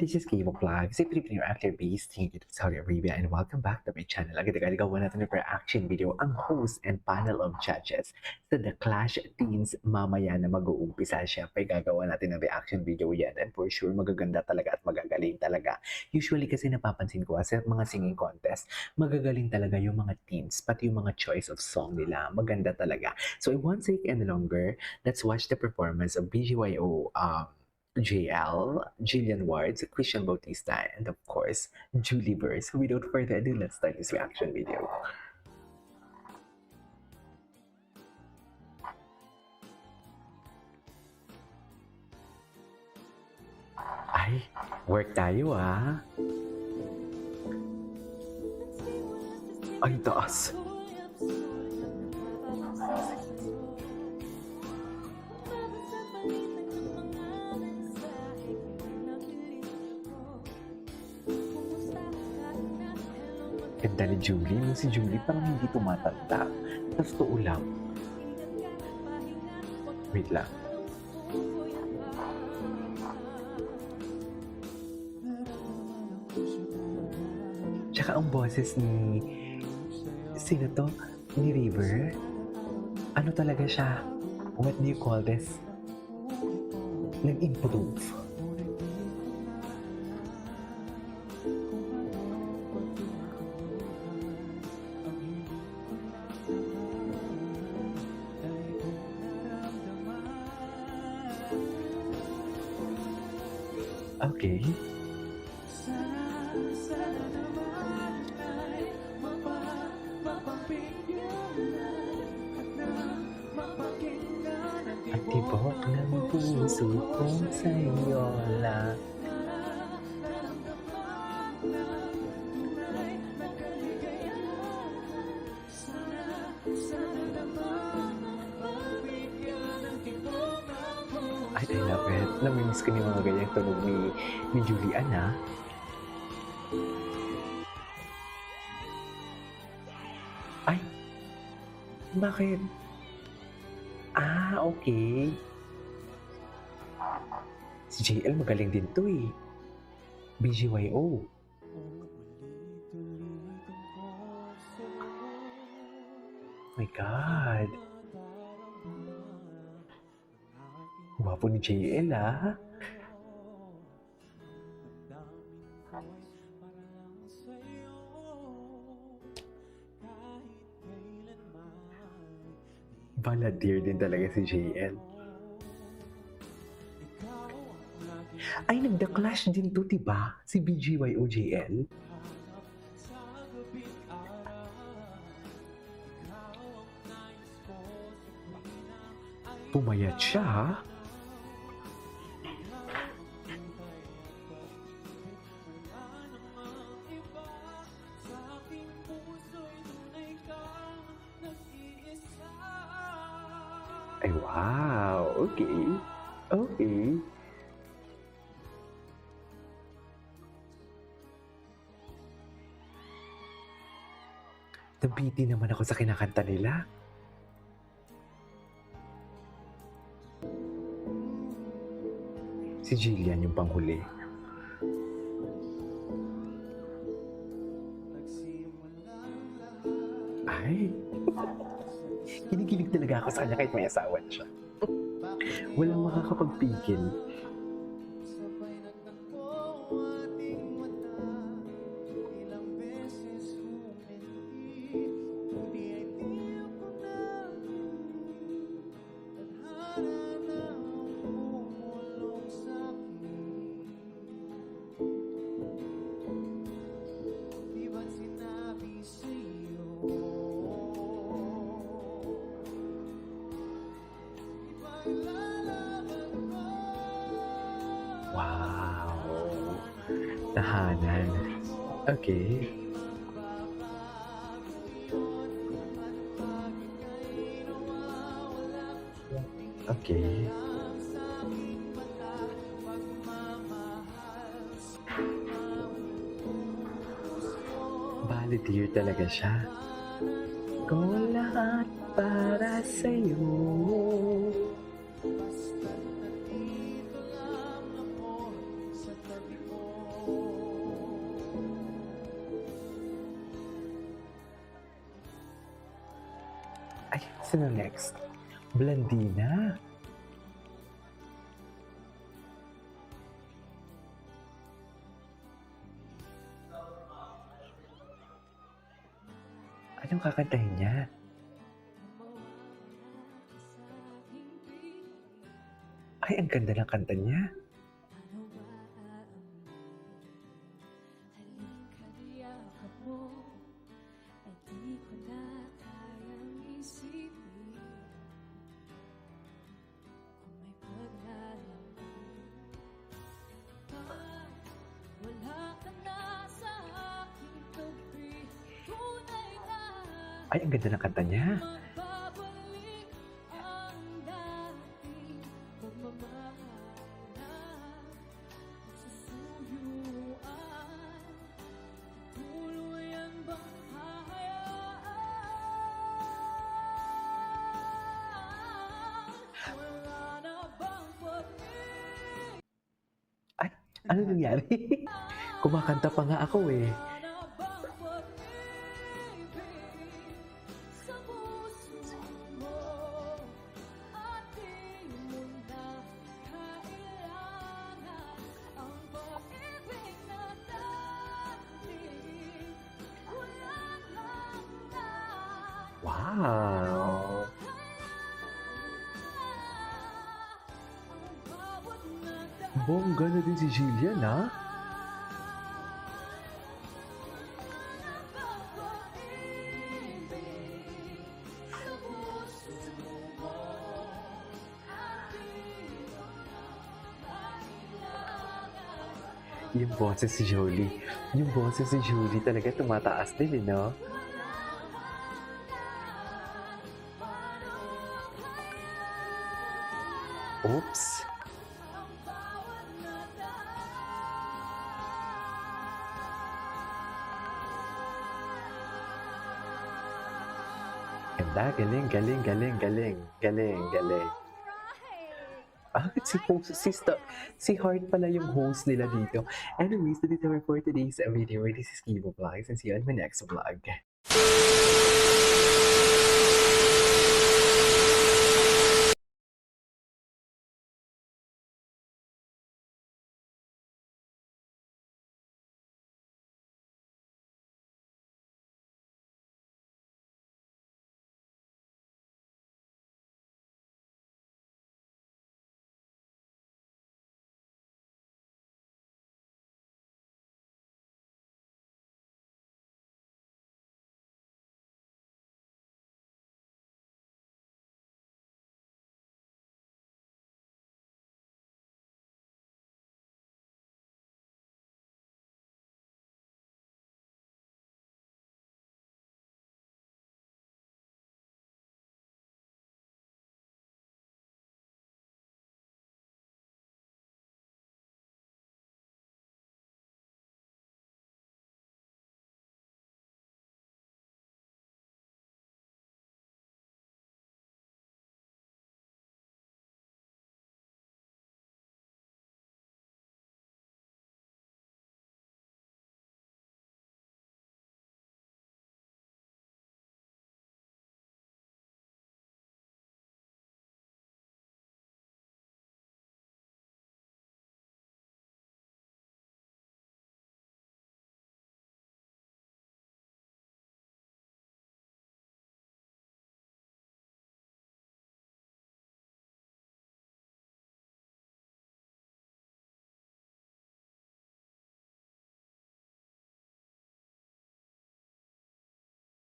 this is Kibo Vlog, si Filipino actor based here in Saudi Arabia, and welcome back to my channel. Agad-agad gawa natin ng reaction video ang host and panel of judges sa The Clash Teens mamaya na mag-uumpisa. Siyempre gagawa natin ng reaction video yan, and for sure magaganda talaga at magagaling talaga. Usually kasi napapansin ko sa mga singing contest, magagaling talaga yung mga teens, pati yung mga choice of song nila, maganda talaga. So I won't take any longer, let's watch the performance of BGYO JL, Jillian Ward, Christian Bautista, and of course, Julie Burrs. Without further ado, let's start this reaction video. Ay, work tayo ah. Ay, taas. Ganda ni Julie. Yung si Julie parang hindi tumatanda. Tapos to lang. Wait lang. Tsaka ang boses ni... Sino to? Ni River? Ano talaga siya? What do you call this? Nag-improve. Okay. At tibok ng puso kong sa'yo lang. Ay, I love it. Namimiss ko yung mga ganyang tunog ni Julian, ha? Ay! Bakit? Ah, okay. Si JL magaling din to eh. BGYO. My God. Wapo ni JL ah. Balladeer din talaga si JL. Ay, nagda Clash din to, diba? Si BGYO JL. Pumayat siya, ha? Ay, wow! Okay. Okay. Nabiti naman ako sa kinakanta nila. Si Jillian yung panghuli. Ay! Kinikilig talaga ako sa kanya kahit may asawa na siya. Walang makakapagpigil. Wow! Tahanan. Okay. Okay. Balladeer talaga siya. Ko lahat para sa'yo. Ay, sino next? Blandina. Anong kakantahin niya? Ay, ang ganda ng kanta niya. Ay, ang ganda ng kanta niya. Ay, ano nangyari? Kumakanta pa nga ako eh. Wow! Bongga na din si Jillian, ha? Yung boses si Jolie. Yung boses si Jolie talaga tumataas din, eh, no? Oops! Ganda, galing, galing, galing, galing, galing, galing. Ah, si Heart pala yung host nila dito. Anyways, dito na for today's video. This is Kibo Vlogs and see you on my next vlog.